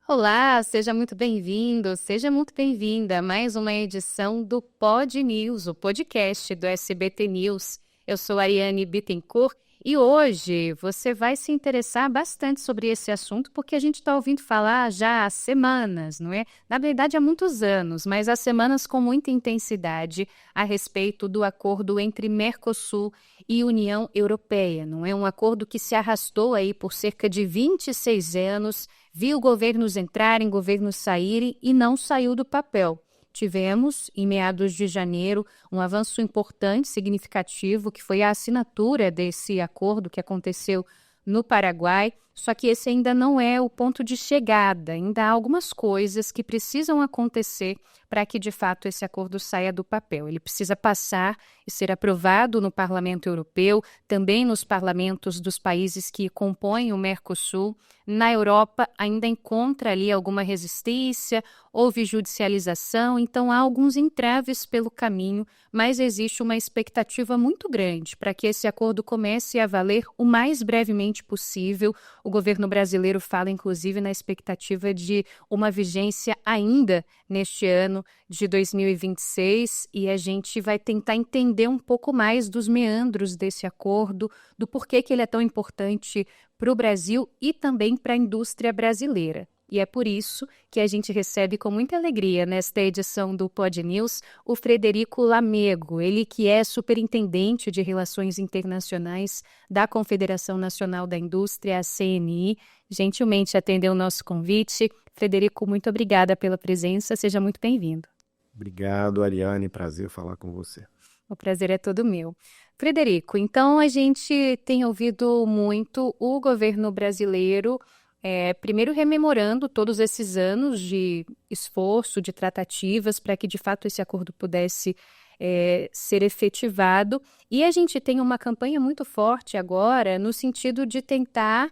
Olá, seja muito bem-vindo, seja muito bem-vinda a mais uma edição do Pod News, o podcast do SBT News. Eu sou Ariane Bittencourt e hoje você vai se interessar bastante sobre esse assunto porque a gente está ouvindo falar já há semanas, não é? Na verdade, há muitos anos, mas há semanas com muita intensidade a respeito do acordo entre Mercosul e União Europeia, não é? Um acordo que se arrastou aí por cerca de 26 anos, viu governos entrarem, governos saírem e não saiu do papel. Tivemos, em meados de janeiro, um avanço importante, significativo, que foi a assinatura desse acordo que aconteceu no Paraguai, só que esse ainda não é o ponto de chegada, ainda há algumas coisas que precisam acontecer para que, de fato, esse acordo saia do papel. Ele precisa passar e ser aprovado no Parlamento Europeu, também nos parlamentos dos países que compõem o Mercosul. Na Europa ainda encontra ali alguma resistência, houve judicialização, então há alguns entraves pelo caminho, mas existe uma expectativa muito grande para que esse acordo comece a valer o mais brevemente possível. O governo brasileiro fala, inclusive, na expectativa de uma vigência ainda neste ano de 2026, e a gente vai tentar entender um pouco mais dos meandros desse acordo, do porquê que ele é tão importante para o Brasil e também para a indústria brasileira. E é por isso que a gente recebe com muita alegria nesta edição do Pod News o Frederico Lamego, ele que é superintendente de Relações Internacionais da Confederação Nacional da Indústria, a CNI, gentilmente atendeu o nosso convite. Frederico, muito obrigada pela presença, seja muito bem-vindo. Obrigado, Ariane. Prazer falar com você. O prazer é todo meu. Frederico, então a gente tem ouvido muito o governo brasileiro, primeiro rememorando todos esses anos de esforço, de tratativas para que de fato esse acordo pudesse ser efetivado. E a gente tem uma campanha muito forte agora no sentido de tentar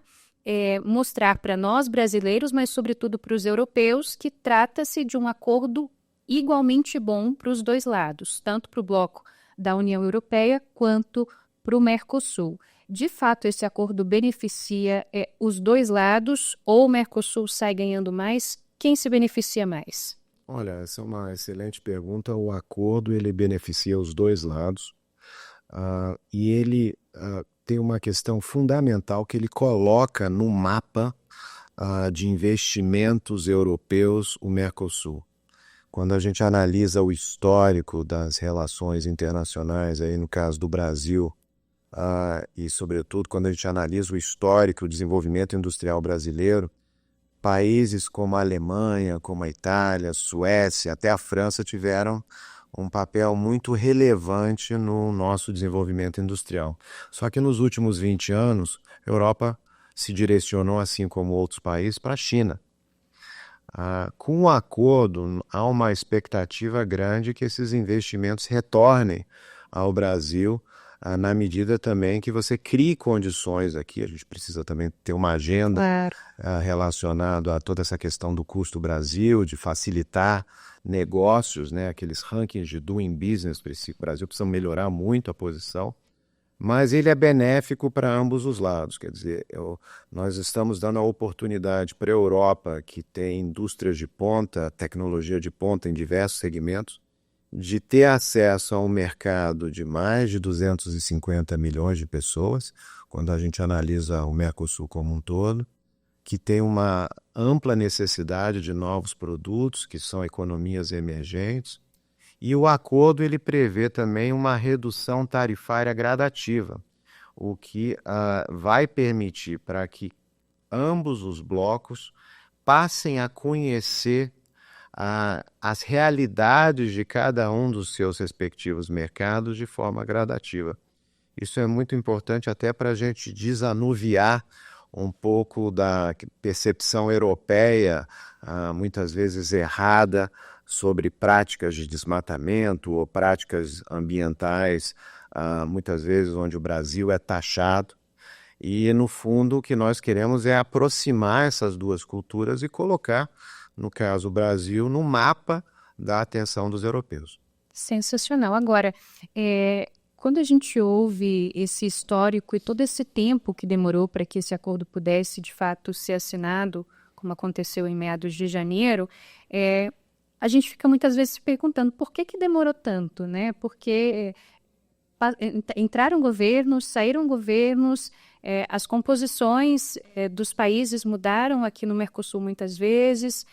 mostrar para nós brasileiros, mas sobretudo para os europeus, que trata-se de um acordo igualmente bom para os dois lados, tanto para o bloco da União Europeia quanto para o Mercosul. De fato, esse acordo beneficia os dois lados, ou o Mercosul sai ganhando mais? Quem se beneficia mais? Olha, essa é uma excelente pergunta. O acordo ele beneficia os dois lados e ele tem uma questão fundamental que ele coloca no mapa de investimentos europeus o Mercosul. Quando a gente analisa o histórico das relações internacionais, aí no caso do Brasil, e sobretudo quando a gente analisa o histórico, o desenvolvimento industrial brasileiro, países como a Alemanha, como a Itália, a Suécia, até a França tiveram um papel muito relevante no nosso desenvolvimento industrial. Só que nos últimos 20 anos, a Europa se direcionou, assim como outros países, para a China. Com o acordo, há uma expectativa grande que esses investimentos retornem ao Brasil, na medida também que você crie condições aqui. A gente precisa também ter uma agenda relacionada a toda essa questão do custo Brasil, de facilitar negócios, né? Aqueles rankings de doing business, o Brasil precisa melhorar muito a posição. Mas ele é benéfico para ambos os lados, quer dizer, nós estamos dando a oportunidade para a Europa, que tem indústrias de ponta, tecnologia de ponta em diversos segmentos, de ter acesso a um mercado de mais de 250 milhões de pessoas, quando a gente analisa o Mercosul como um todo, que tem uma ampla necessidade de novos produtos, que são economias emergentes. E o acordo ele prevê também uma redução tarifária gradativa, o que vai permitir para que ambos os blocos passem a conhecer as realidades de cada um dos seus respectivos mercados de forma gradativa. Isso é muito importante até para a gente desanuviar um pouco da percepção europeia, muitas vezes errada, sobre práticas de desmatamento ou práticas ambientais, muitas vezes onde o Brasil é taxado. E, no fundo, o que nós queremos é aproximar essas duas culturas e colocar, no caso o Brasil, no mapa da atenção dos europeus. Sensacional. Agora, quando a gente ouve esse histórico e todo esse tempo que demorou para que esse acordo pudesse, de fato, ser assinado como aconteceu em meados de janeiro, a gente fica muitas vezes se perguntando por que demorou tanto, né? Porque entraram governos, saíram governos, as composições dos países mudaram aqui no Mercosul muitas vezes,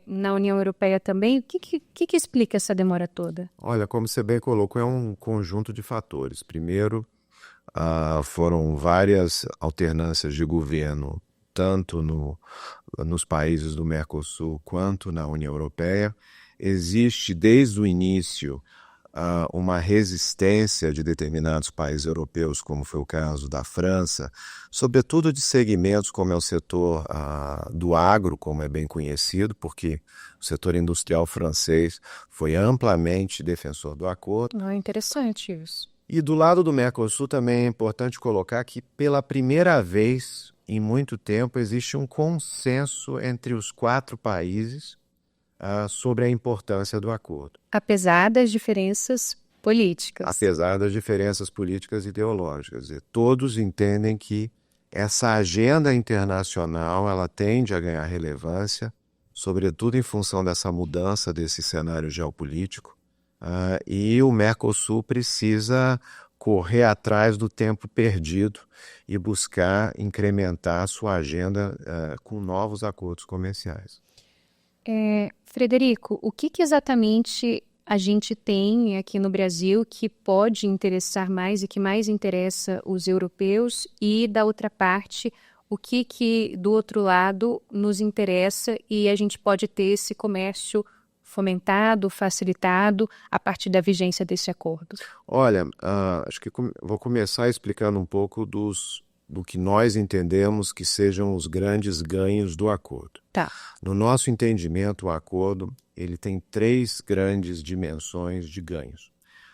na União Europeia também. O que explica essa demora toda? Olha, como você bem colocou, é um conjunto de fatores. Primeiro, foram várias alternâncias de governo, tanto nos países do Mercosul quanto na União Europeia. Existe desde o início uma resistência de determinados países europeus, como foi o caso da França, sobretudo de segmentos como é o setor do agro, como é bem conhecido, porque o setor industrial francês foi amplamente defensor do acordo. É interessante isso. E do lado do Mercosul também é importante colocar que pela primeira vez em muito tempo existe um consenso entre os 4 países sobre a importância do acordo. Apesar das diferenças políticas. Apesar das diferenças políticas e ideológicas. E todos entendem que essa agenda internacional ela tende a ganhar relevância, sobretudo em função dessa mudança desse cenário geopolítico. E o Mercosul precisa correr atrás do tempo perdido e buscar incrementar a sua agenda com novos acordos comerciais. Frederico, o que exatamente a gente tem aqui no Brasil que pode interessar mais e que mais interessa os europeus? E, da outra parte, o que do outro lado nos interessa e a gente pode ter esse comércio fomentado, facilitado a partir da vigência desse acordo? Olha, acho que vou começar explicando um pouco do que nós entendemos que sejam os grandes ganhos do acordo. Tá. No nosso entendimento, o acordo ele tem 3 grandes dimensões de ganhos.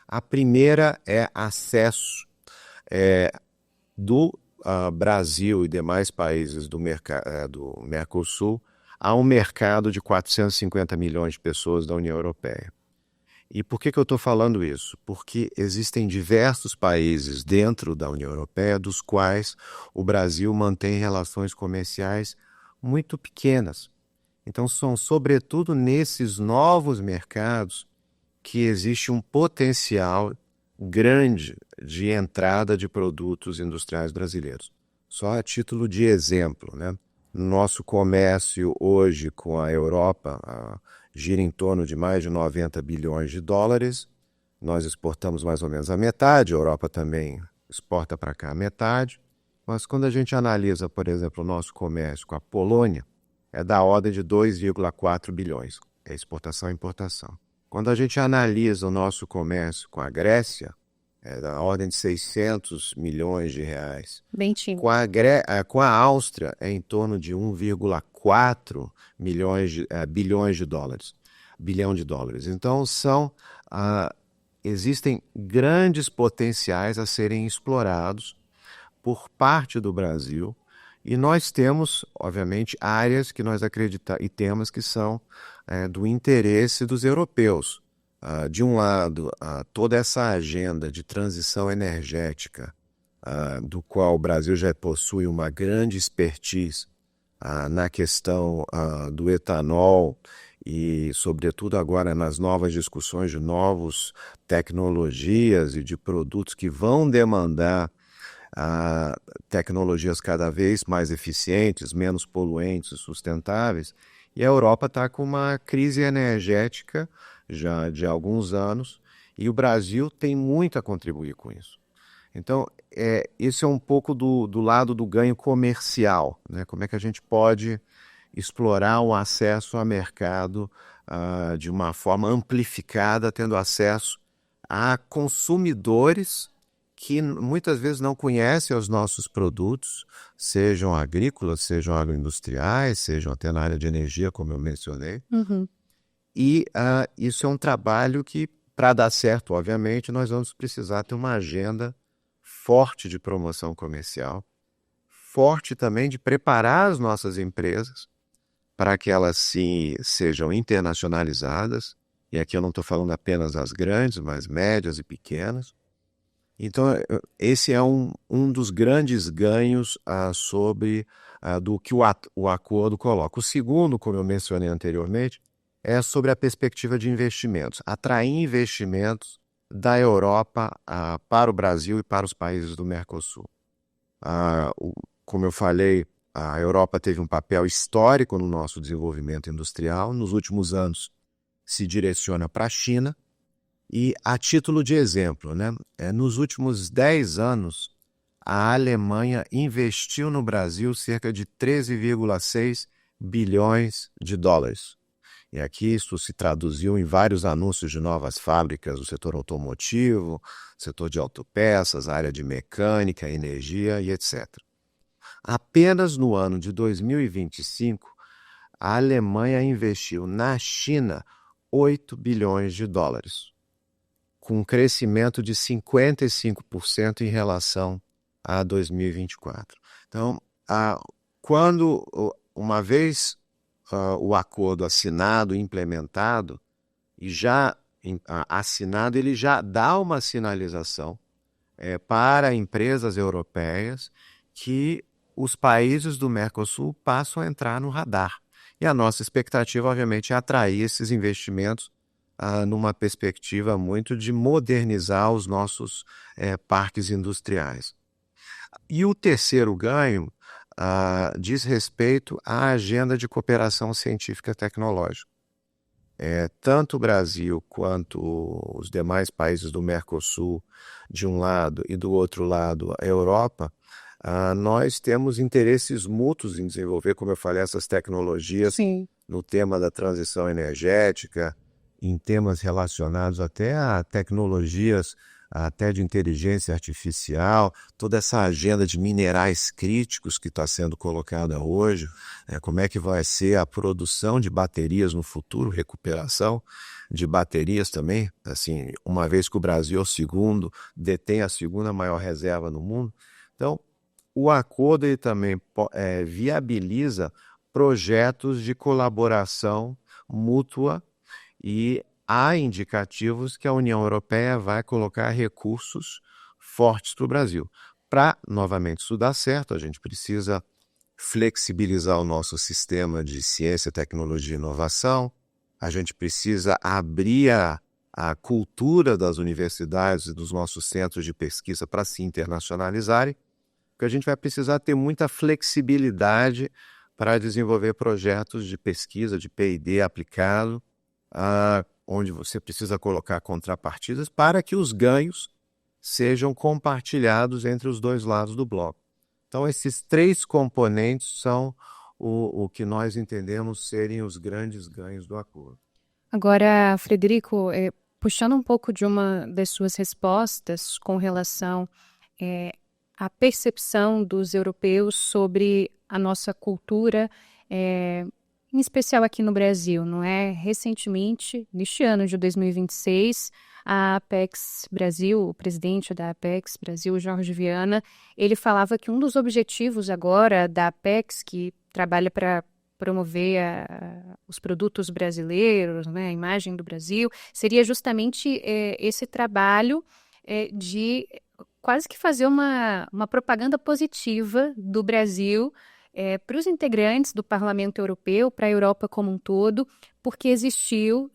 A primeira é acesso do Brasil e demais países do Mercosul a um mercado de 450 milhões de pessoas da União Europeia. E por que eu estou falando isso? Porque existem diversos países dentro da União Europeia dos quais o Brasil mantém relações comerciais muito pequenas. Então são sobretudo nesses novos mercados que existe um potencial grande de entrada de produtos industriais brasileiros. Só a título de exemplo, né? Nosso comércio hoje com a Europa gira em torno de mais de 90 bilhões de dólares. Nós exportamos mais ou menos a metade, a Europa também exporta para cá a metade. Mas quando a gente analisa, por exemplo, o nosso comércio com a Polônia, é da ordem de 2,4 bilhões, é exportação e importação. Quando a gente analisa o nosso comércio com a Grécia, é da ordem de 600 milhões de reais. Bem tímido. Com a Áustria é em torno de 1,4 bilhões de dólares. Bilhão de dólares. Então existem grandes potenciais a serem explorados por parte do Brasil e nós temos, obviamente, áreas que nós acreditamos e temos que são do interesse dos europeus. De um lado, toda essa agenda de transição energética, do qual o Brasil já possui uma grande expertise na questão do etanol e, sobretudo, agora nas novas discussões de novas tecnologias e de produtos que vão demandar tecnologias cada vez mais eficientes, menos poluentes e sustentáveis. E a Europa está com uma crise energética já de alguns anos, e o Brasil tem muito a contribuir com isso. Então, isso é um pouco do lado do ganho comercial, né? Como é que a gente pode explorar o acesso ao mercado de uma forma amplificada, tendo acesso a consumidores que muitas vezes não conhecem os nossos produtos, sejam agrícolas, sejam agroindustriais, sejam até na área de energia, como eu mencionei. Uhum. E isso é um trabalho que, para dar certo, obviamente, nós vamos precisar ter uma agenda forte de promoção comercial, forte também de preparar as nossas empresas para que elas sejam internacionalizadas, e aqui eu não estou falando apenas das grandes, mas médias e pequenas, Então, esse é um dos grandes ganhos do que o acordo coloca. O segundo, como eu mencionei anteriormente, é sobre a perspectiva de investimentos. Atrair investimentos da Europa para o Brasil e para os países do Mercosul. Como eu falei, a Europa teve um papel histórico no nosso desenvolvimento industrial. Nos últimos anos, se direciona para a China. E a título de exemplo, né, nos últimos 10 anos, a Alemanha investiu no Brasil cerca de 13,6 bilhões de dólares. E aqui isso se traduziu em vários anúncios de novas fábricas no setor automotivo, setor de autopeças, área de mecânica, energia e etc. Apenas no ano de 2025, a Alemanha investiu na China 8 bilhões de dólares, com um crescimento de 55% em relação a 2024. Então, uma vez o acordo assinado e implementado, e já assinado, ele já dá uma sinalização para empresas europeias que os países do Mercosul passam a entrar no radar. E a nossa expectativa, obviamente, é atrair esses investimentos numa perspectiva muito de modernizar os nossos parques industriais. E o terceiro ganho diz respeito à agenda de cooperação científica e tecnológica. Tanto o Brasil quanto os demais países do Mercosul, de um lado, e do outro lado, a Europa, nós temos interesses mútuos em desenvolver, como eu falei, essas tecnologias. Sim. No tema da transição energética, em temas relacionados até a tecnologias, até de inteligência artificial, toda essa agenda de minerais críticos que está sendo colocada hoje, como é que vai ser a produção de baterias no futuro, recuperação de baterias também, assim, uma vez que o Brasil é o segundo, detém a segunda maior reserva no mundo. Então, o acordo ele também viabiliza projetos de colaboração mútua e há indicativos que a União Europeia vai colocar recursos fortes para o Brasil. Para, novamente, isso dar certo, a gente precisa flexibilizar o nosso sistema de ciência, tecnologia e inovação, a gente precisa abrir a cultura das universidades e dos nossos centros de pesquisa para se internacionalizarem, porque a gente vai precisar ter muita flexibilidade para desenvolver projetos de pesquisa, de P&D aplicado, onde você precisa colocar contrapartidas para que os ganhos sejam compartilhados entre os dois lados do bloco. Então, esses três componentes são o que nós entendemos serem os grandes ganhos do acordo. Agora, Frederico, puxando um pouco de uma das suas respostas com relação à percepção dos europeus sobre a nossa cultura, em especial aqui no Brasil, não é? Recentemente, neste ano de 2026, a Apex Brasil, o presidente da Apex Brasil, Jorge Viana, ele falava que um dos objetivos agora da Apex, que trabalha para promover os produtos brasileiros, né, a imagem do Brasil, seria justamente esse trabalho de quase que fazer uma propaganda positiva do Brasil para os integrantes do Parlamento Europeu, para a Europa como um todo, porque existiu,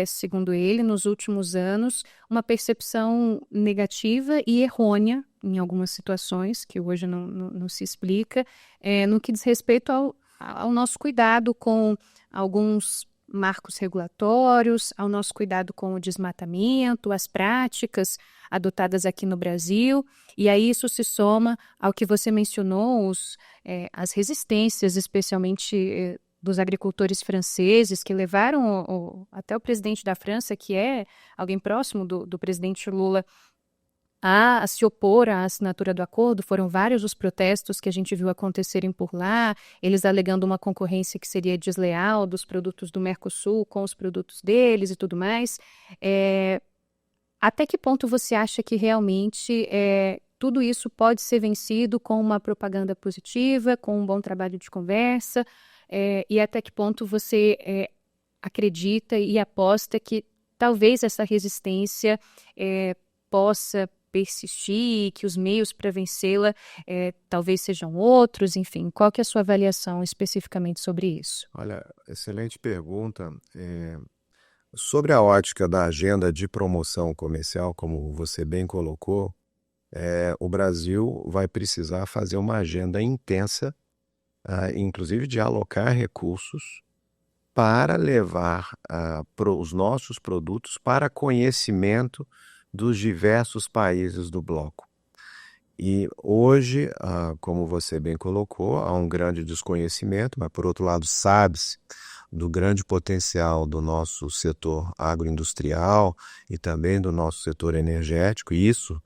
segundo ele, nos últimos anos, uma percepção negativa e errônea, em algumas situações, que hoje não se explica, no que diz respeito ao nosso cuidado com alguns marcos regulatórios, ao nosso cuidado com o desmatamento, as práticas adotadas aqui no Brasil, e aí isso se soma ao que você mencionou, as resistências, especialmente dos agricultores franceses, que levaram até o presidente da França, que é alguém próximo do presidente Lula, a se opor à assinatura do acordo. Foram vários os protestos que a gente viu acontecerem por lá, eles alegando uma concorrência que seria desleal dos produtos do Mercosul com os produtos deles e tudo mais. Até que ponto você acha que realmente tudo isso pode ser vencido com uma propaganda positiva, com um bom trabalho de conversa, e até que ponto você acredita e aposta que talvez essa resistência possa persistir, que os meios para vencê-la talvez sejam outros, enfim, qual que é a sua avaliação especificamente sobre isso? Olha, excelente pergunta. Sobre a ótica da agenda de promoção comercial, como você bem colocou, o Brasil vai precisar fazer uma agenda intensa, inclusive de alocar recursos para levar os nossos produtos para conhecimento dos diversos países do bloco. E hoje, como você bem colocou, há um grande desconhecimento, mas por outro lado sabe-se do grande potencial do nosso setor agroindustrial e também do nosso setor energético, e isso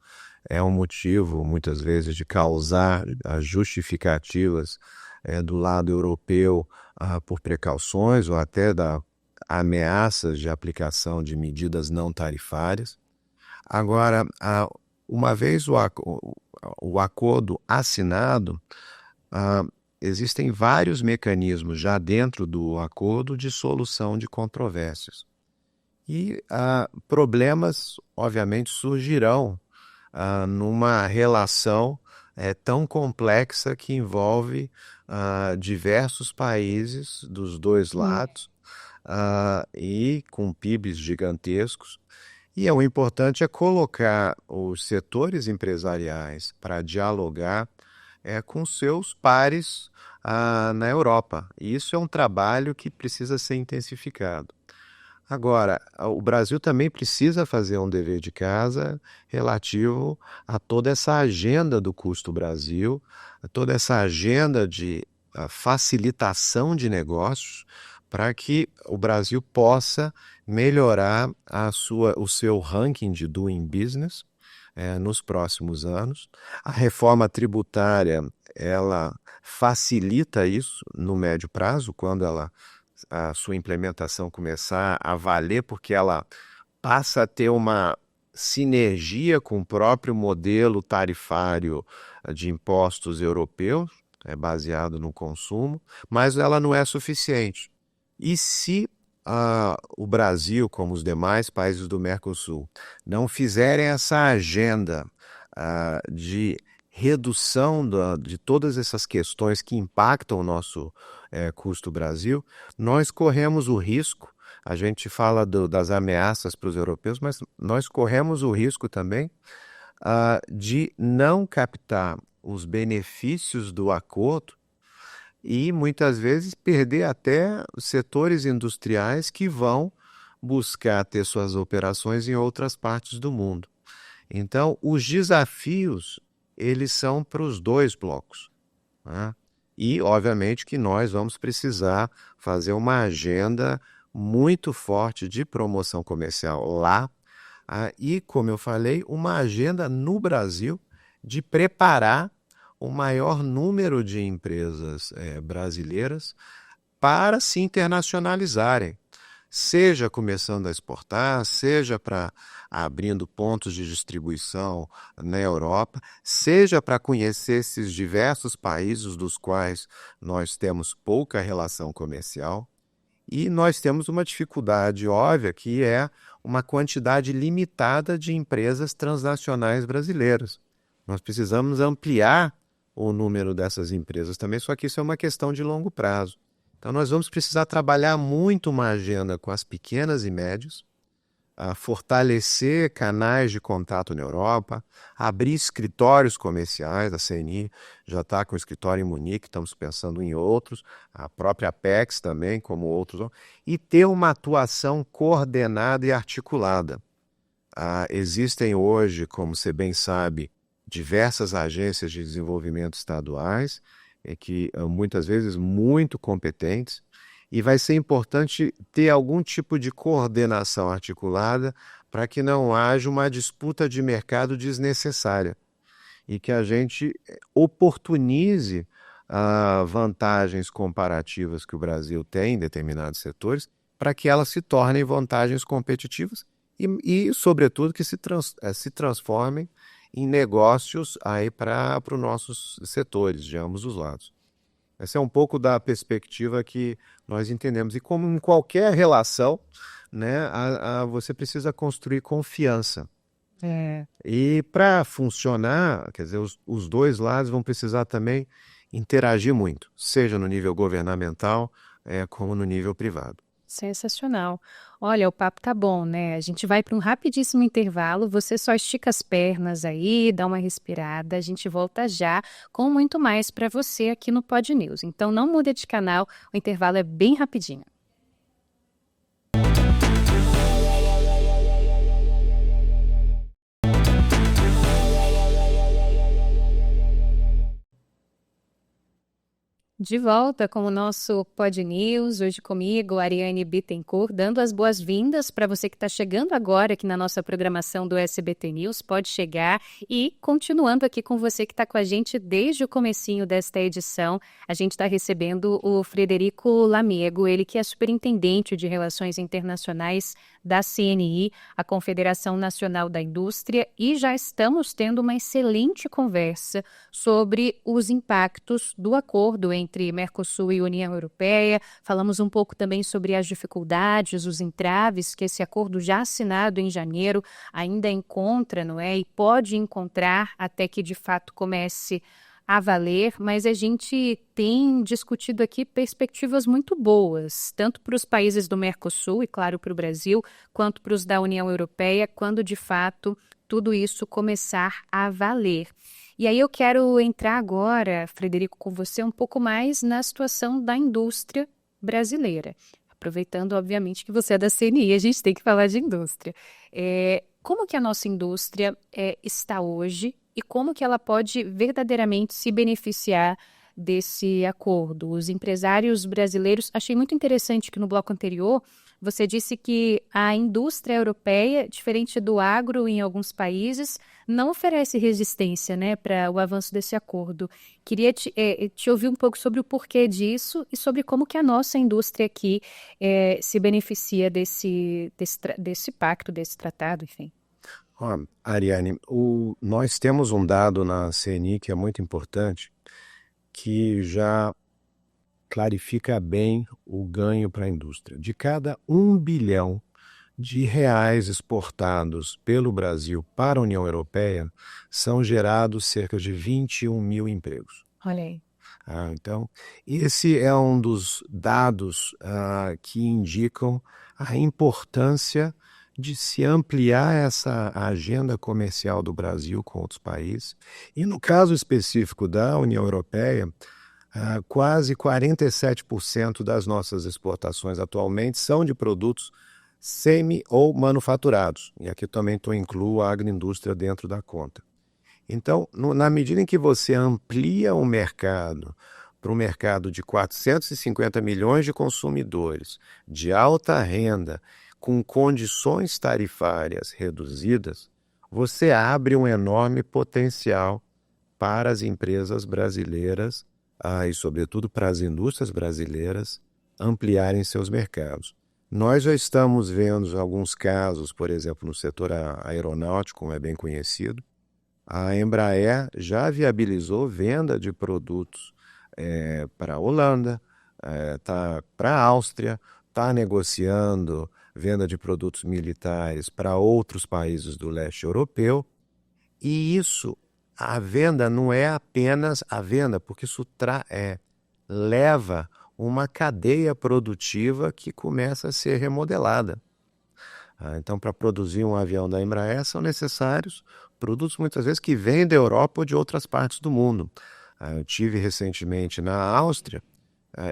é um motivo, muitas vezes, de causar as justificativas do lado europeu por precauções ou até da ameaças de aplicação de medidas não tarifárias. Agora, uma vez o acordo assinado, existem vários mecanismos já dentro do acordo de solução de controvérsias. E problemas, obviamente, surgirão numa relação tão complexa que envolve diversos países dos dois lados e com PIBs gigantescos. E o importante é colocar os setores empresariais para dialogar com seus pares na Europa. E isso é um trabalho que precisa ser intensificado. Agora, o Brasil também precisa fazer um dever de casa relativo a toda essa agenda do Custo Brasil, a toda essa agenda de facilitação de negócios, para que o Brasil possa melhorar o seu ranking de doing business nos próximos anos. A reforma tributária, ela facilita isso no médio prazo, quando a sua implementação começar a valer, porque ela passa a ter uma sinergia com o próprio modelo tarifário de impostos europeus, baseado no consumo, mas ela não é suficiente. E se o Brasil, como os demais países do Mercosul, não fizerem essa agenda de redução de todas essas questões que impactam o nosso custo Brasil, nós corremos o risco, a gente fala das ameaças para os europeus, mas nós corremos o risco também de não captar os benefícios do acordo e muitas vezes perder até os setores industriais que vão buscar ter suas operações em outras partes do mundo. Então, os desafios, eles são para os dois blocos, né? E, obviamente, que nós vamos precisar fazer uma agenda muito forte de promoção comercial lá e, como eu falei, uma agenda no Brasil de preparar o maior número de empresas brasileiras para se internacionalizarem, seja começando a exportar, seja para abrindo pontos de distribuição na Europa, seja para conhecer esses diversos países dos quais nós temos pouca relação comercial. E nós temos uma dificuldade óbvia, que é uma quantidade limitada de empresas transnacionais brasileiras. Nós precisamos ampliar o número dessas empresas também, só que isso é uma questão de longo prazo. Então nós vamos precisar trabalhar muito uma agenda com as pequenas e médias, fortalecer canais de contato na Europa, abrir escritórios comerciais. A CNI já está com o escritório em Munique, estamos pensando em outros, a própria Apex também, como outros, e ter uma atuação coordenada e articulada. Existem hoje, como você bem sabe, diversas agências de desenvolvimento estaduais, que muitas vezes muito competentes, e vai ser importante ter algum tipo de coordenação articulada para que não haja uma disputa de mercado desnecessária e que a gente oportunize vantagens comparativas que o Brasil tem em determinados setores para que elas se tornem vantagens competitivas e sobretudo, que se transformem em negócios para os nossos setores, de ambos os lados. Essa é um pouco da perspectiva que nós entendemos. E como em qualquer relação, né, você precisa construir confiança. É. E para funcionar, quer dizer, os dois lados vão precisar também interagir muito, seja no nível governamental, como no nível privado. Sensacional. Olha, o papo tá bom, né? A gente vai para um rapidíssimo intervalo. Você só estica as pernas aí, dá uma respirada. A gente volta já com muito mais para você aqui no Pod News. Então não muda de canal, o intervalo é bem rapidinho. De volta com o nosso Pod News, hoje comigo, Ariane Bittencourt, dando as boas-vindas para você que está chegando agora aqui na nossa programação do SBT News, pode chegar, e continuando aqui com você que está com a gente desde o comecinho desta edição, a gente está recebendo o Frederico Lamego, ele que é superintendente de Relações Internacionais da CNI, a Confederação Nacional da Indústria, e já estamos tendo uma excelente conversa sobre os impactos do acordo entre Mercosul e União Europeia. Falamos um pouco também sobre as dificuldades, os entraves que esse acordo já assinado em janeiro ainda encontra, não é? E pode encontrar até que de fato comece a valer, mas a gente tem discutido aqui perspectivas muito boas, tanto para os países do Mercosul e, claro, para o Brasil, quanto para os da União Europeia, quando de fato tudo isso começar a valer. E aí eu quero entrar agora, Frederico, com você um pouco mais na situação da indústria brasileira. Aproveitando, obviamente, que você é da CNI, a gente tem que falar de indústria. Como que a nossa indústria está hoje e como que ela pode verdadeiramente se beneficiar desse acordo? Os empresários brasileiros, achei muito interessante que no bloco anterior você disse que a indústria europeia, diferente do agro em alguns países, não oferece resistência, né, para o avanço desse acordo. Queria te ouvir um pouco sobre o porquê disso e sobre como que a nossa indústria aqui se beneficia desse pacto, desse tratado, enfim. Ariane, nós temos um dado na CNI que é muito importante, que já clarifica bem o ganho para a indústria. De cada 1 bilhão de reais exportados pelo Brasil para a União Europeia, são gerados cerca de 21 mil empregos. Olha aí. Então, esse é um dos dados que indicam a importância de se ampliar essa agenda comercial do Brasil com outros países. E no caso específico da União Europeia, quase 47% das nossas exportações atualmente são de produtos semi ou manufaturados. E aqui também incluo a agroindústria dentro da conta. Então, na medida em que você amplia o mercado para um mercado de 450 milhões de consumidores, de alta renda, com condições tarifárias reduzidas, você abre um enorme potencial para as empresas brasileiras e, sobretudo, para as indústrias brasileiras ampliarem seus mercados. Nós já estamos vendo alguns casos, por exemplo, no setor aeronáutico, como é bem conhecido. A Embraer já viabilizou venda de produtos para a Holanda, para a Áustria, está negociando venda de produtos militares para outros países do leste europeu. E isso, a venda não é apenas a venda, porque isso leva uma cadeia produtiva que começa a ser remodelada. Então, para produzir um avião da Embraer, são necessários produtos, muitas vezes, que vêm da Europa ou de outras partes do mundo. Eu tive recentemente na Áustria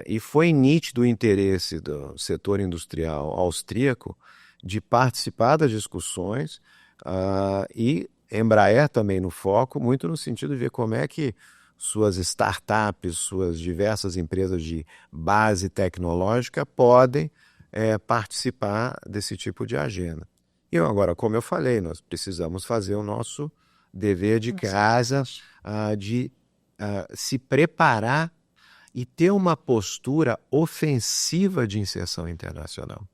e foi nítido o interesse do setor industrial austríaco de participar das discussões e Embraer também no foco, muito no sentido de ver como é que suas startups, suas diversas empresas de base tecnológica podem participar desse tipo de agenda. E agora, como eu falei, nós precisamos fazer o nosso dever de casa, de se preparar e ter uma postura ofensiva de inserção internacional.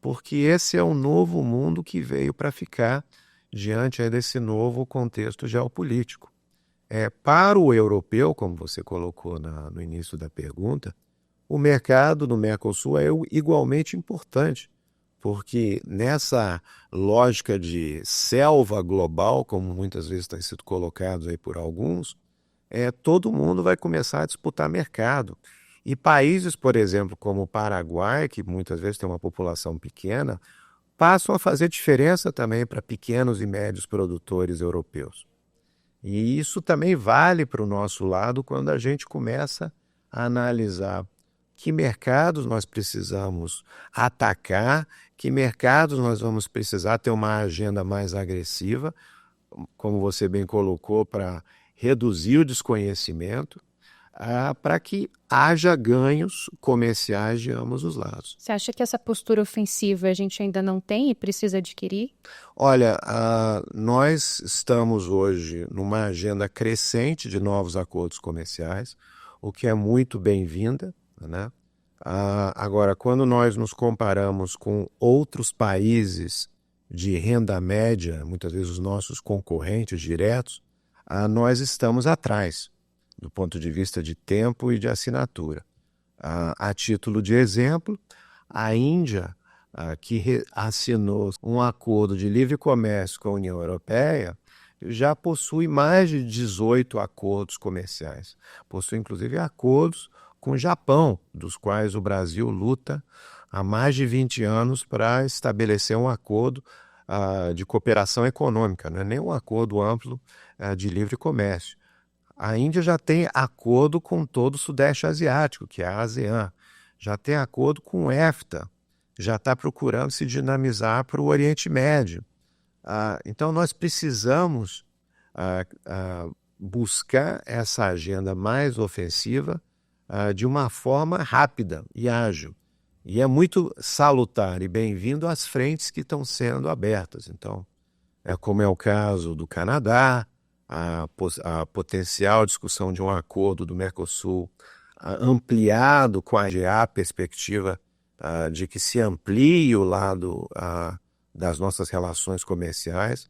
Porque esse é um novo mundo que veio para ficar diante desse novo contexto geopolítico. Para o europeu, como você colocou no início da pergunta, o mercado do Mercosul é igualmente importante porque nessa lógica de selva global, como muitas vezes tem sido colocado aí por alguns, todo mundo vai começar a disputar mercado. E países, por exemplo, como o Paraguai, que muitas vezes tem uma população pequena, passam a fazer diferença também para pequenos e médios produtores europeus. E isso também vale para o nosso lado quando a gente começa a analisar que mercados nós precisamos atacar, que mercados nós vamos precisar ter uma agenda mais agressiva, como você bem colocou, para reduzir o desconhecimento, para que haja ganhos comerciais de ambos os lados. Você acha que essa postura ofensiva a gente ainda não tem e precisa adquirir? Olha, nós estamos hoje numa agenda crescente de novos acordos comerciais, o que é muito bem-vinda, né? Agora, quando nós nos comparamos com outros países de renda média, muitas vezes os nossos concorrentes diretos, nós estamos atrás, do ponto de vista de tempo e de assinatura. A título de exemplo, a Índia, que assinou um acordo de livre comércio com a União Europeia, já possui mais de 18 acordos comerciais. Possui, inclusive, acordos com o Japão, dos quais o Brasil luta há mais de 20 anos para estabelecer um acordo de cooperação econômica, não é nem um acordo amplo de livre comércio. A Índia já tem acordo com todo o Sudeste Asiático, que é a ASEAN, já tem acordo com o EFTA, já está procurando se dinamizar para o Oriente Médio. Então, nós precisamos buscar essa agenda mais ofensiva de uma forma rápida e ágil. E é muito salutar e bem-vindo às frentes que estão sendo abertas. Então, como é o caso do Canadá, a potencial discussão de um acordo do Mercosul ampliado com a perspectiva de que se amplie o lado das nossas relações comerciais.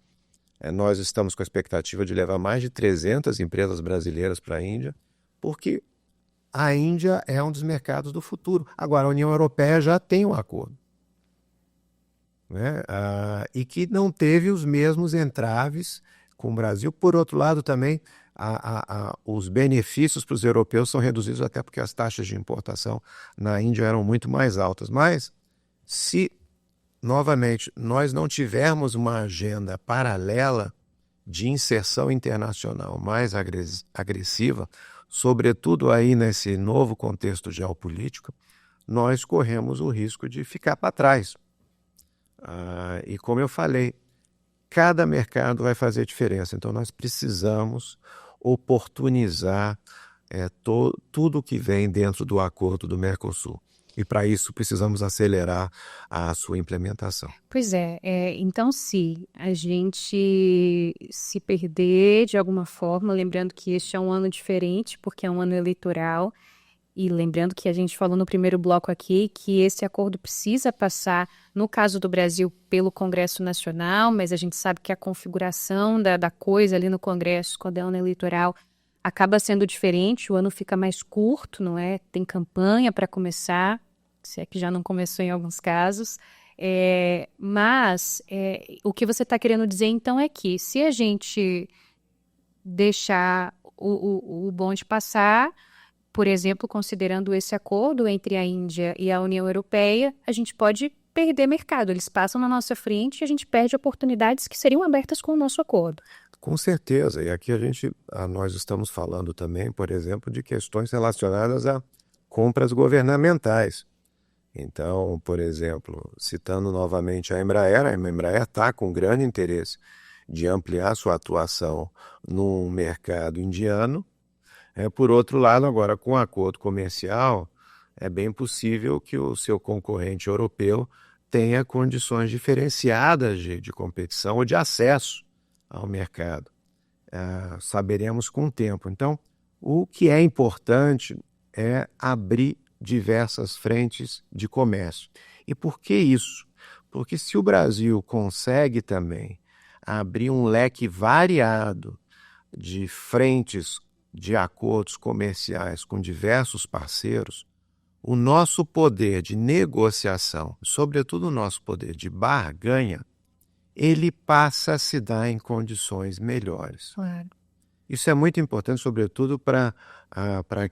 Nós estamos com a expectativa de levar mais de 300 empresas brasileiras para a Índia, porque a Índia é um dos mercados do futuro. Agora, a União Europeia já tem um acordo, né? E que não teve os mesmos entraves com o Brasil. Por outro lado, também, os benefícios para os europeus são reduzidos até porque as taxas de importação na Índia eram muito mais altas. Mas, se, novamente, nós não tivermos uma agenda paralela de inserção internacional mais agressiva, sobretudo aí nesse novo contexto geopolítico, nós corremos o risco de ficar para trás. E como eu falei, cada mercado vai fazer diferença, então nós precisamos oportunizar tudo que vem dentro do acordo do Mercosul. E para isso precisamos acelerar a sua implementação. Pois é, então se a gente se perder de alguma forma, lembrando que este é um ano diferente, porque é um ano eleitoral, e lembrando que a gente falou no primeiro bloco aqui que esse acordo precisa passar, no caso do Brasil, pelo Congresso Nacional, mas a gente sabe que a configuração da coisa ali no Congresso, quando é ano eleitoral, acaba sendo diferente, o ano fica mais curto, não é? Tem campanha para começar, se é que já não começou em alguns casos. Mas o que você está querendo dizer, então, é que se a gente deixar o bonde passar, por exemplo, considerando esse acordo entre a Índia e a União Europeia, a gente pode perder mercado. Eles passam na nossa frente e a gente perde oportunidades que seriam abertas com o nosso acordo. Com certeza. E aqui nós estamos falando também, por exemplo, de questões relacionadas a compras governamentais. Então, por exemplo, citando novamente a Embraer está com grande interesse de ampliar sua atuação no mercado indiano. Por outro lado, agora, com o acordo comercial, é bem possível que o seu concorrente europeu tenha condições diferenciadas de competição ou de acesso ao mercado. Saberemos com o tempo. Então, o que é importante é abrir diversas frentes de comércio. E por que isso? Porque se o Brasil consegue também abrir um leque variado de frentes de acordos comerciais com diversos parceiros, o nosso poder de negociação, sobretudo o nosso poder de barganha, ele passa a se dar em condições melhores. Claro. Isso é muito importante, sobretudo para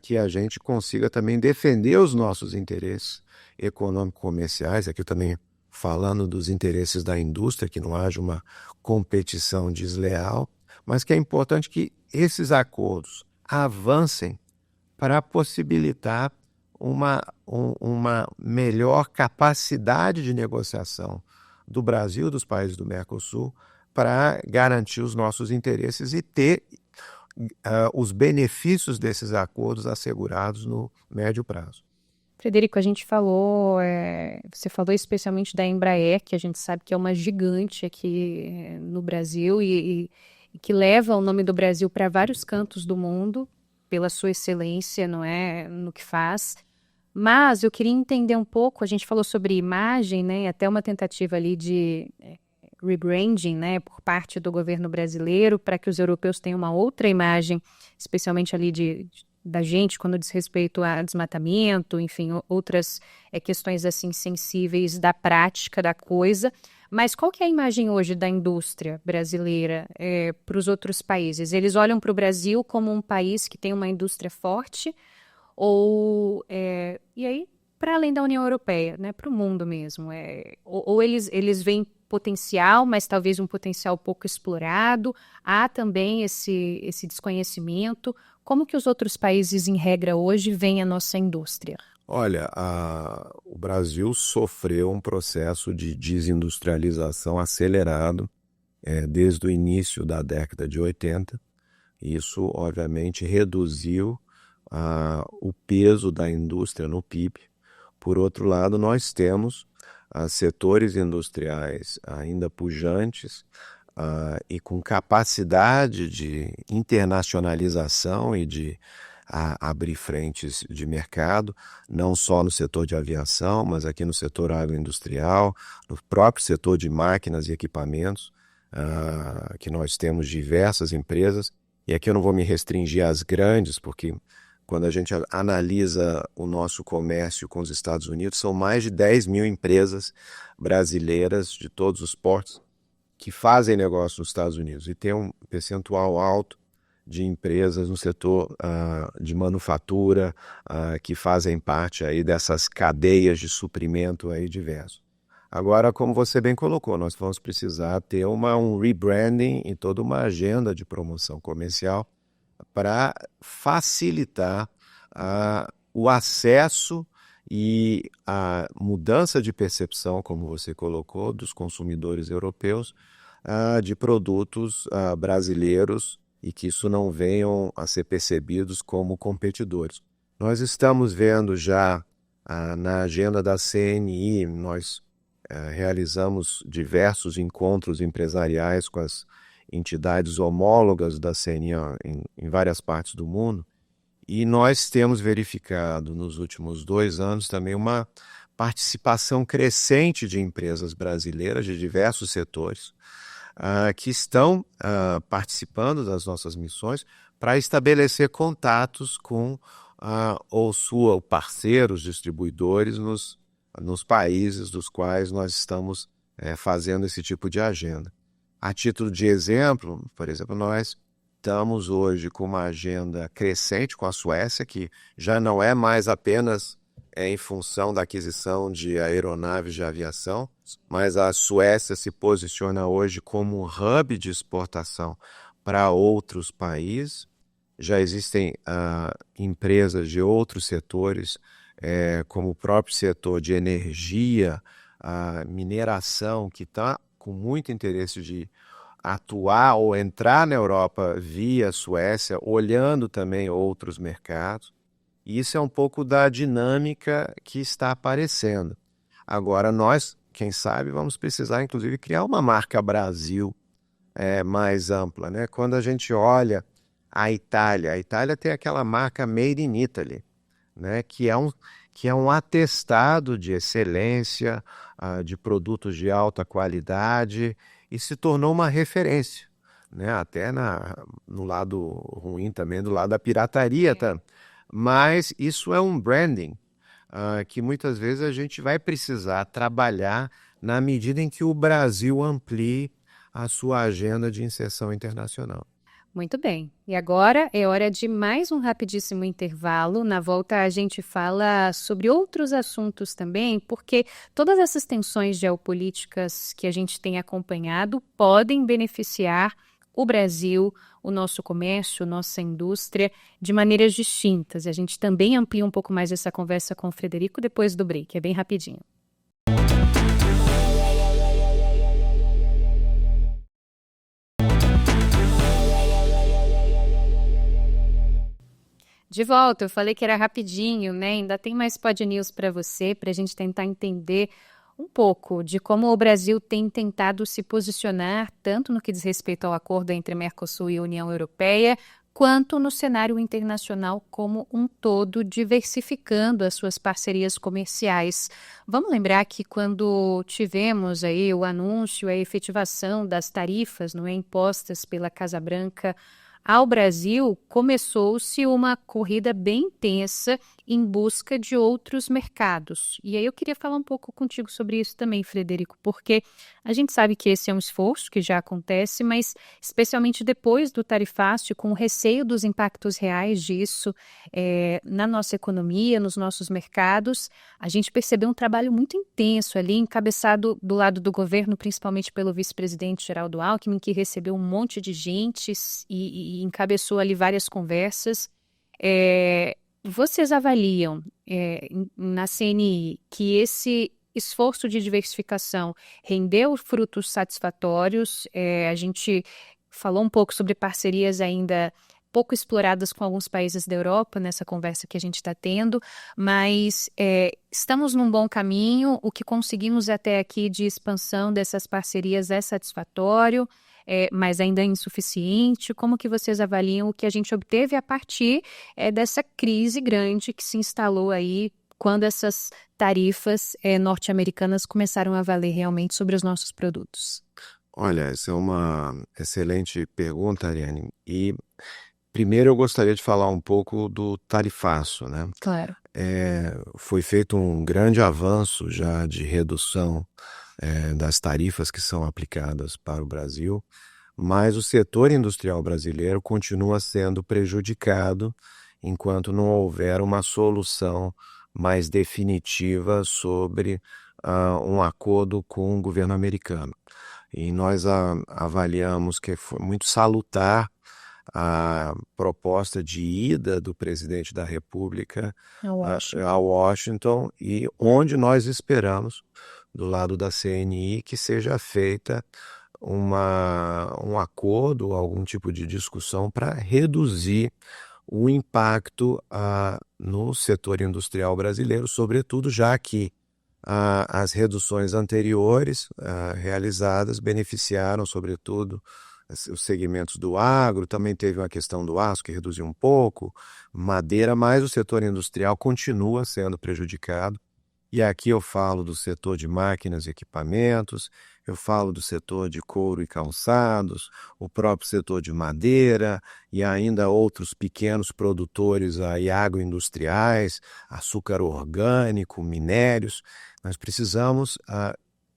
que a gente consiga também defender os nossos interesses econômico-comerciais, aqui também falando dos interesses da indústria, que não haja uma competição desleal, mas que é importante que esses acordos avancem para possibilitar uma melhor capacidade de negociação do Brasil e dos países do Mercosul para garantir os nossos interesses e ter os benefícios desses acordos assegurados no médio prazo. Frederico, a gente falou, você falou especialmente da Embraer, que a gente sabe que é uma gigante aqui no Brasil e que leva o nome do Brasil para vários cantos do mundo pela sua excelência, não é, no que faz. Mas eu queria entender um pouco, a gente falou sobre imagem, né, até uma tentativa ali de rebranding, né, por parte do governo brasileiro, para que os europeus tenham uma outra imagem, especialmente ali da gente, quando diz respeito a desmatamento, enfim, outras questões assim sensíveis da prática da coisa. Mas qual que é a imagem hoje da indústria brasileira para os outros países? Eles olham para o Brasil como um país que tem uma indústria forte, e aí, para além da União Europeia, né, para o mundo mesmo, ou eles veem potencial, mas talvez um potencial pouco explorado, há também esse desconhecimento. Como que os outros países, em regra, hoje, veem a nossa indústria? Olha, o Brasil sofreu um processo de desindustrialização acelerado desde o início da década de 80. Isso, obviamente, reduziu o peso da indústria no PIB. Por outro lado, nós temos setores industriais ainda pujantes e com capacidade de internacionalização e de abrir frentes de mercado, não só no setor de aviação, mas aqui no setor agroindustrial, no próprio setor de máquinas e equipamentos, que nós temos diversas empresas. E aqui eu não vou me restringir às grandes, porque quando a gente analisa o nosso comércio com os Estados Unidos, são mais de 10 mil empresas brasileiras de todos os portos que fazem negócio nos Estados Unidos. E tem um percentual alto de empresas no setor de manufatura que fazem parte aí dessas cadeias de suprimento aí diversos. Agora, como você bem colocou, nós vamos precisar ter um rebranding e toda uma agenda de promoção comercial para facilitar o acesso e a mudança de percepção, como você colocou, dos consumidores europeus de produtos brasileiros e que isso não venham a ser percebidos como competidores. Nós estamos vendo já na agenda da CNI, nós realizamos diversos encontros empresariais com as entidades homólogas da CNI em várias partes do mundo, e nós temos verificado nos últimos 2 anos também uma participação crescente de empresas brasileiras de diversos setores que estão participando das nossas missões para estabelecer contatos com ou parceiros distribuidores nos países dos quais nós estamos fazendo esse tipo de agenda. A título de exemplo, por exemplo, nós estamos hoje com uma agenda crescente com a Suécia, que já não é mais apenas em função da aquisição de aeronaves de aviação, mas a Suécia se posiciona hoje como um hub de exportação para outros países. Já existem empresas de outros setores, como o próprio setor de energia, mineração, que está com muito interesse de atuar ou entrar na Europa via Suécia, olhando também outros mercados. E isso é um pouco da dinâmica que está aparecendo. Agora nós, quem sabe, vamos precisar inclusive criar uma marca Brasil mais ampla, né? Quando a gente olha a Itália tem aquela marca Made in Italy, né? Que é um atestado de excelência, de produtos de alta qualidade, e se tornou uma referência, né? Até no lado ruim também, do lado da pirataria, tá? Mas isso é um branding que muitas vezes a gente vai precisar trabalhar na medida em que o Brasil amplie a sua agenda de inserção internacional. Muito bem. E agora é hora de mais um rapidíssimo intervalo. Na volta a gente fala sobre outros assuntos também, porque todas essas tensões geopolíticas que a gente tem acompanhado podem beneficiar o Brasil, o nosso comércio, nossa indústria, de maneiras distintas. A gente também amplia um pouco mais essa conversa com o Frederico depois do break. É bem rapidinho. De volta, eu falei que era rapidinho, né? Ainda tem mais Pod News para você, para a gente tentar entender um pouco de como o Brasil tem tentado se posicionar, tanto no que diz respeito ao acordo entre Mercosul e União Europeia, quanto no cenário internacional como um todo, diversificando as suas parcerias comerciais. Vamos lembrar que quando tivemos aí o anúncio, a efetivação das tarifas, não é, impostas pela Casa Branca ao Brasil, começou-se uma corrida bem intensa em busca de outros mercados. E aí eu queria falar um pouco contigo sobre isso também, Frederico, porque a gente sabe que esse é um esforço que já acontece, mas especialmente depois do tarifácio, com o receio dos impactos reais disso na nossa economia, nos nossos mercados, a gente percebeu um trabalho muito intenso ali, encabeçado do lado do governo, principalmente pelo vice-presidente Geraldo Alckmin, que recebeu um monte de gente e encabeçou ali várias conversas. Vocês avaliam na CNI que esse esforço de diversificação rendeu frutos satisfatórios? A gente falou um pouco sobre parcerias ainda pouco exploradas com alguns países da Europa nessa conversa que a gente está tendo, mas estamos num bom caminho. O que conseguimos até aqui de expansão dessas parcerias é satisfatório, mas ainda é insuficiente. Como que vocês avaliam o que a gente obteve a partir dessa crise grande que se instalou aí quando essas tarifas norte-americanas começaram a valer realmente sobre os nossos produtos? Olha, essa é uma excelente pergunta, Ariane. E primeiro eu gostaria de falar um pouco do tarifaço, né? Claro. Foi feito um grande avanço já de redução das tarifas que são aplicadas para o Brasil, mas o setor industrial brasileiro continua sendo prejudicado enquanto não houver uma solução mais definitiva sobre um acordo com o governo americano. E nós avaliamos que foi muito salutar a proposta de ida do presidente da República a Washington, e onde nós esperamos, do lado da CNI, que seja feita um acordo, algum tipo de discussão para reduzir o impacto no setor industrial brasileiro, sobretudo já que as reduções anteriores realizadas beneficiaram, sobretudo, os segmentos do agro. Também teve uma questão do aço, que reduziu um pouco, madeira, mas o setor industrial continua sendo prejudicado. E aqui eu falo do setor de máquinas e equipamentos, eu falo do setor de couro e calçados, o próprio setor de madeira e ainda outros pequenos produtores aí agroindustriais, açúcar orgânico, minérios. Nós precisamos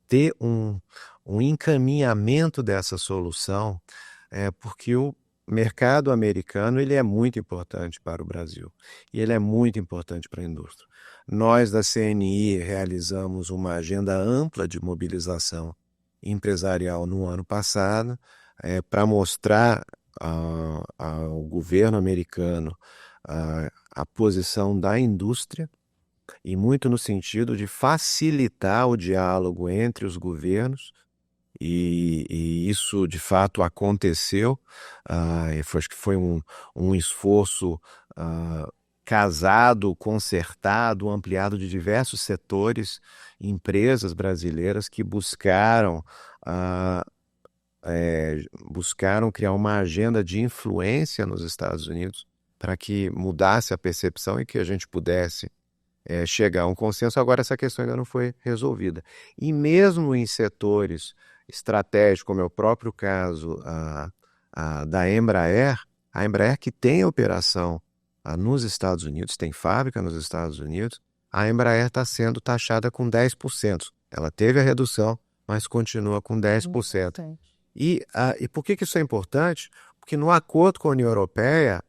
ter um encaminhamento dessa solução, porque o mercado americano ele é muito importante para o Brasil e ele é muito importante para a indústria. Nós da CNI realizamos uma agenda ampla de mobilização empresarial no ano passado para mostrar ao governo americano a posição da indústria, e muito no sentido de facilitar o diálogo entre os governos, e isso de fato aconteceu. Acho que foi um esforço casado, concertado, ampliado de diversos setores, empresas brasileiras que buscaram criar uma agenda de influência nos Estados Unidos para que mudasse a percepção e que a gente pudesse chegar a um consenso. Agora essa questão ainda não foi resolvida. E mesmo em setores estratégicos, como é o próprio caso da Embraer, a Embraer, que tem operação nos Estados Unidos, tem fábrica nos Estados Unidos, a Embraer está sendo taxada com 10%. Ela teve a redução, mas continua com 10%. E por que isso é importante? Porque no acordo com a União Europeia,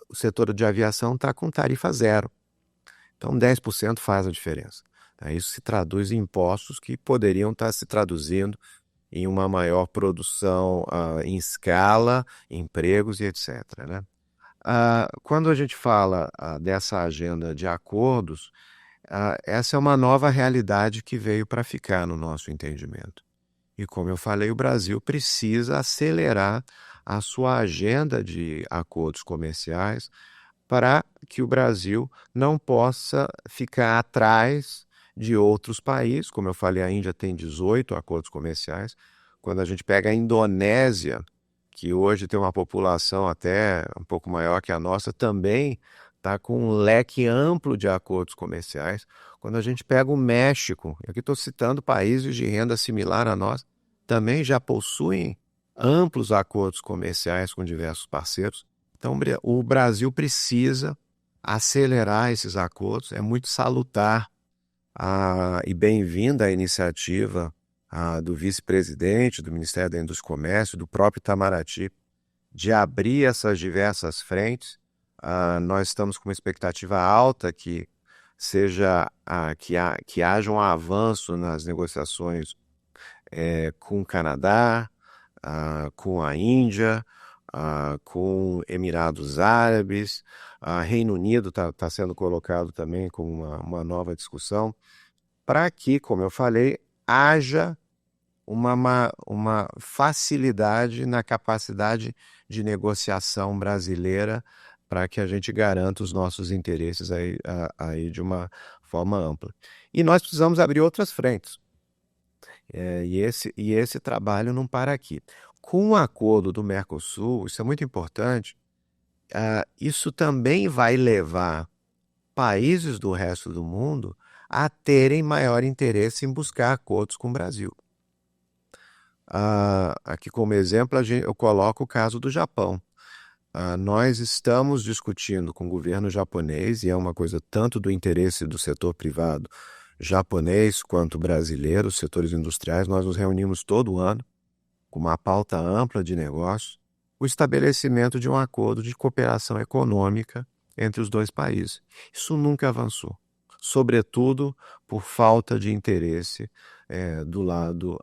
o setor de aviação está com tarifa zero. Então, 10% faz a diferença. Isso se traduz em impostos que poderiam estar se traduzindo em uma maior produção em escala, empregos e etc. Né? Quando a gente fala dessa agenda de acordos, essa é uma nova realidade que veio para ficar no nosso entendimento. E como eu falei, o Brasil precisa acelerar a sua agenda de acordos comerciais para que o Brasil não possa ficar atrás de outros países. Como eu falei, a Índia tem 18 acordos comerciais. Quando a gente pega a Indonésia, que hoje tem uma população até um pouco maior que a nossa, também está com um leque amplo de acordos comerciais. Quando a gente pega o México, e aqui estou citando países de renda similar a nós, também já possuem amplos acordos comerciais com diversos parceiros. Então, o Brasil precisa acelerar esses acordos. É muito salutar e bem-vinda a iniciativa do vice-presidente do Ministério da Indústria e Comércio, do próprio Itamaraty, de abrir essas diversas frentes. Nós estamos com uma expectativa alta que haja um avanço nas negociações com o Canadá, com a Índia, com Emirados Árabes, Reino Unido está sendo colocado também como uma nova discussão, para que, como eu falei, haja uma facilidade na capacidade de negociação brasileira para que a gente garanta os nossos interesses aí de uma forma ampla. E nós precisamos abrir outras frentes. E esse trabalho não para aqui. Com o acordo do Mercosul, isso é muito importante, isso também vai levar países do resto do mundo a terem maior interesse em buscar acordos com o Brasil. Aqui como exemplo, eu coloco o caso do Japão. Nós estamos discutindo com o governo japonês, e é uma coisa tanto do interesse do setor privado japonês quanto brasileiro, os setores industriais. Nós nos reunimos todo ano com uma pauta ampla de negócios, o estabelecimento de um acordo de cooperação econômica entre os dois países. Isso nunca avançou, sobretudo por falta de interesse do lado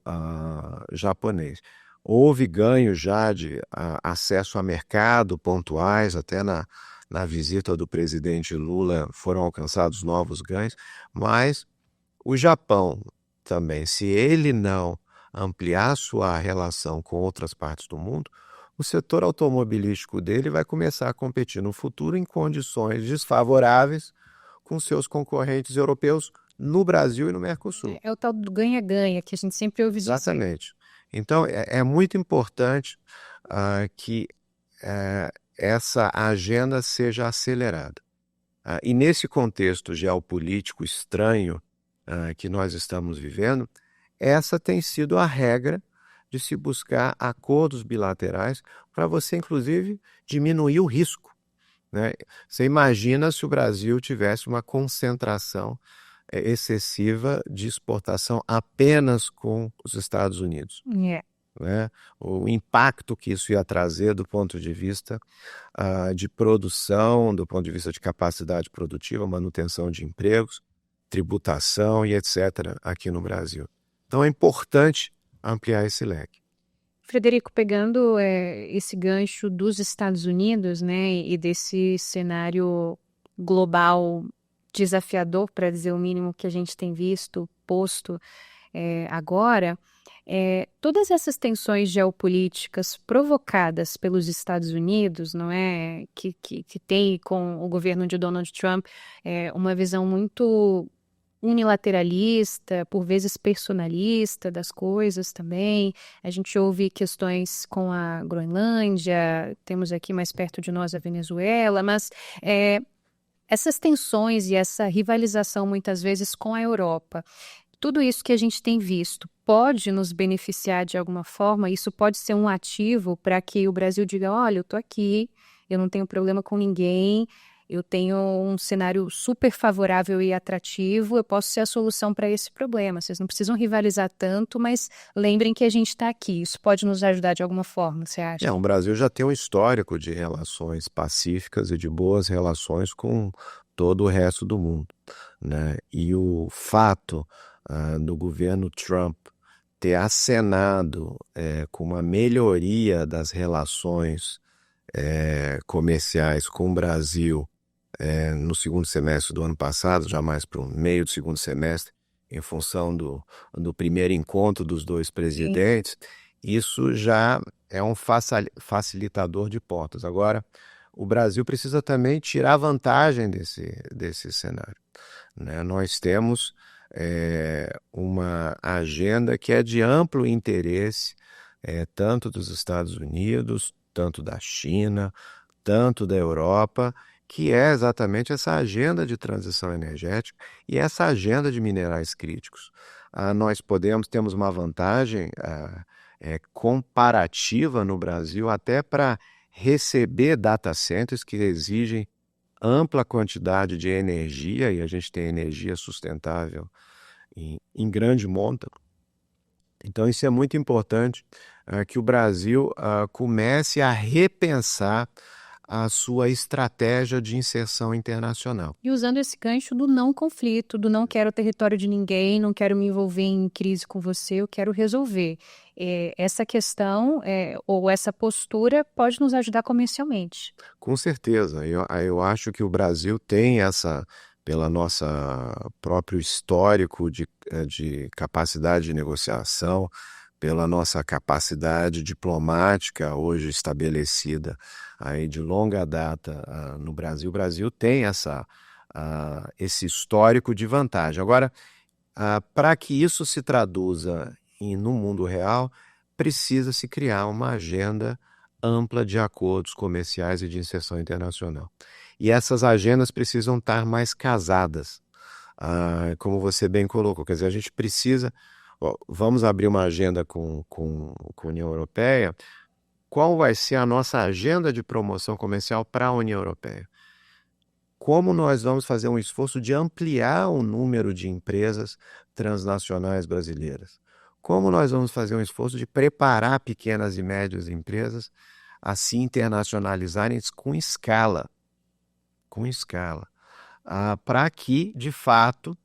japonês. Houve ganhos já de acesso a mercado pontuais, até na visita do presidente Lula foram alcançados novos ganhos, mas o Japão também, se ele não ampliar sua relação com outras partes do mundo, o setor automobilístico dele vai começar a competir no futuro em condições desfavoráveis com seus concorrentes europeus no Brasil e no Mercosul. É o tal do ganha-ganha que a gente sempre ouve dizer. Exatamente. Então, é muito importante que essa agenda seja acelerada. E nesse contexto geopolítico estranho que nós estamos vivendo, essa tem sido a regra de se buscar acordos bilaterais para você, inclusive, diminuir o risco. Né? Você imagina se o Brasil tivesse uma concentração excessiva de exportação apenas com os Estados Unidos. Né? O impacto que isso ia trazer do ponto de vista de produção, do ponto de vista de capacidade produtiva, manutenção de empregos, tributação e etc. aqui no Brasil. Então é importante ampliar esse leque. Frederico, pegando esse gancho dos Estados Unidos, né, e desse cenário global desafiador, para dizer o mínimo, que a gente tem visto posto agora, todas essas tensões geopolíticas provocadas pelos Estados Unidos, não é, que tem com o governo de Donald Trump uma visão muito unilateralista, por vezes personalista das coisas também. A gente ouve questões com a Groenlândia, temos aqui mais perto de nós a Venezuela, mas essas tensões e essa rivalização muitas vezes com a Europa, tudo isso que a gente tem visto pode nos beneficiar de alguma forma? Isso pode ser um ativo para que o Brasil diga, olha, eu estou aqui, eu não tenho problema com ninguém, eu tenho um cenário super favorável e atrativo, eu posso ser a solução para esse problema. Vocês não precisam rivalizar tanto, mas lembrem que a gente está aqui. Isso pode nos ajudar de alguma forma, você acha? O Brasil já tem um histórico de relações pacíficas e de boas relações com todo o resto do mundo, né? E o fato do governo Trump ter acenado com uma melhoria das relações comerciais com o Brasil no segundo semestre do ano passado, já mais para o meio do segundo semestre, em função do primeiro encontro dos dois presidentes, isso já é um facilitador de portas. Agora, o Brasil precisa também tirar vantagem desse cenário, né? Nós temos uma agenda que é de amplo interesse, tanto dos Estados Unidos, tanto da China, tanto da Europa, que é exatamente essa agenda de transição energética e essa agenda de minerais críticos. Nós temos uma vantagem comparativa no Brasil até para receber data centers que exigem ampla quantidade de energia, e a gente tem energia sustentável em grande monta. Então isso é muito importante que o Brasil comece a repensar a sua estratégia de inserção internacional. E usando esse gancho do não conflito, do não quero território de ninguém, não quero me envolver em crise com você, eu quero resolver. Essa questão ou essa postura pode nos ajudar comercialmente. Com certeza. Eu acho que o Brasil tem pela nossa próprio histórico de capacidade de negociação, pela nossa capacidade diplomática hoje estabelecida aí de longa data no Brasil. O Brasil tem esse histórico de vantagem. Agora, para que isso se traduza no mundo real, precisa se criar uma agenda ampla de acordos comerciais e de inserção internacional. E essas agendas precisam estar mais casadas, como você bem colocou. Quer dizer, a gente precisa... Vamos abrir uma agenda com a União Europeia. Qual vai ser a nossa agenda de promoção comercial para a União Europeia? Como nós vamos fazer um esforço de ampliar o número de empresas transnacionais brasileiras? Como nós vamos fazer um esforço de preparar pequenas e médias empresas a se internacionalizarem com escala, para que, de fato,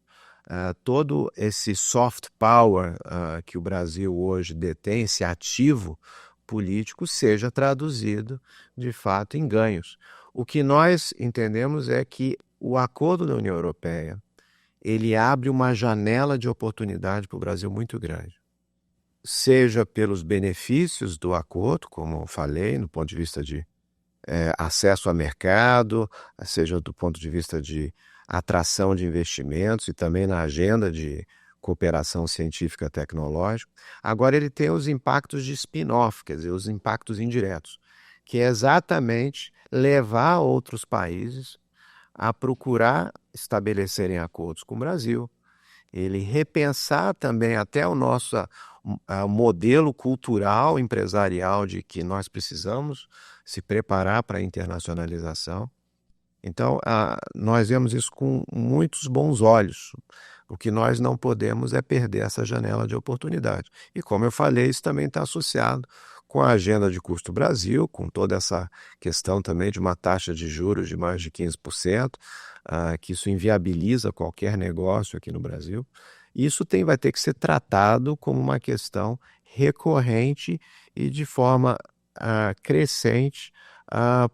todo esse soft power que o Brasil hoje detém, esse ativo político, seja traduzido, de fato, em ganhos. O que nós entendemos é que o acordo da União Europeia, ele abre uma janela de oportunidade para o Brasil muito grande. Seja pelos benefícios do acordo, como eu falei, no ponto de vista de acesso a mercado, seja do ponto de vista de atração de investimentos e também na agenda de cooperação científica tecnológica. Agora ele tem os impactos de spin-off, quer dizer, os impactos indiretos, que é exatamente levar outros países a procurar estabelecerem acordos com o Brasil, ele repensar também até o nosso modelo cultural, empresarial de que nós precisamos se preparar para a internacionalização. Então, nós vemos isso com muitos bons olhos. O que nós não podemos é perder essa janela de oportunidade. E como eu falei, isso também está associado com a agenda de custo Brasil, com toda essa questão também de uma taxa de juros de mais de 15%, que isso inviabiliza qualquer negócio aqui no Brasil. Isso vai ter que ser tratado como uma questão recorrente e de forma crescente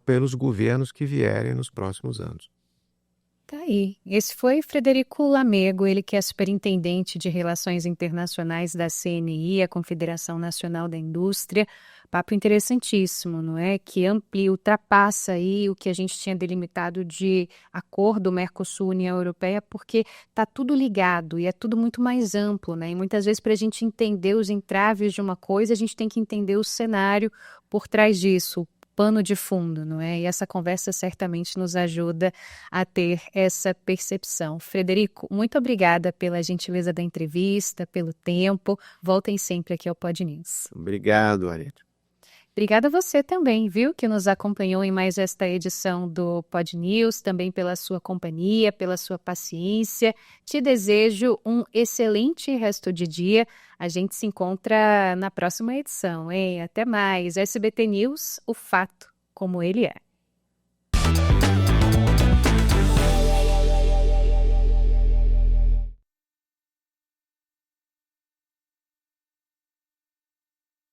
pelos governos que vierem nos próximos anos. Tá aí. Esse foi Frederico Lamego, ele que é superintendente de Relações Internacionais da CNI, a Confederação Nacional da Indústria. Papo interessantíssimo, não é? Que amplia, ultrapassa aí o que a gente tinha delimitado de acordo Mercosul-União Europeia, porque está tudo ligado e é tudo muito mais amplo, né? E muitas vezes para a gente entender os entraves de uma coisa, a gente tem que entender o cenário por trás disso, pano de fundo, não é? E essa conversa certamente nos ajuda a ter essa percepção. Frederico, muito obrigada pela gentileza da entrevista, pelo tempo. Voltem sempre aqui ao Pod News. Obrigado, Arete. Obrigada a você também, viu, que nos acompanhou em mais esta edição do Pod News, também pela sua companhia, pela sua paciência. Te desejo um excelente resto de dia. A gente se encontra na próxima edição, hein? Até mais. SBT News, o fato como ele é.